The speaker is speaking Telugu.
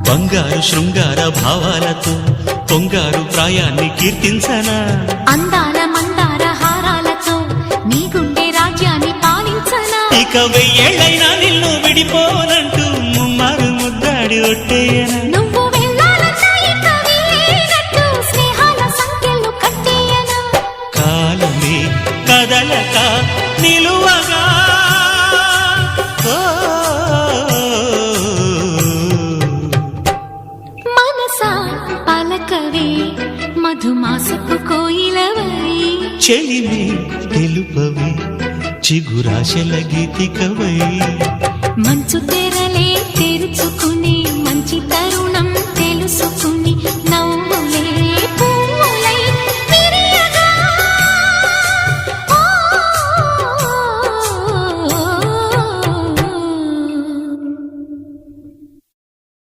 బంగారు శృంగార భావాలతో పొంగారు ప్రాయాన్ని కీర్తించనా అందాల మందార హారాలతో నీ గుండె రాజ్యాన్ని పాలించనా ఇక వెయ్యేళ్ళైనా నిన్ను విడిపోనంటూ ముమ్మారు ముద్దాడి ఒట్టేయనా నువ్వు వెళ్ళాలన్నా ఇక వీలేనట్టు స్నేహాల సంఖ్యలు కట్టేయనా కాలమే కదలక నిలువగా మనసా పలకవే మధుమాసపు కోయిలవై చెలిమి తెలుపవి చిగురాశల గీతికవై మంచు తెరలే తెరుచుకుని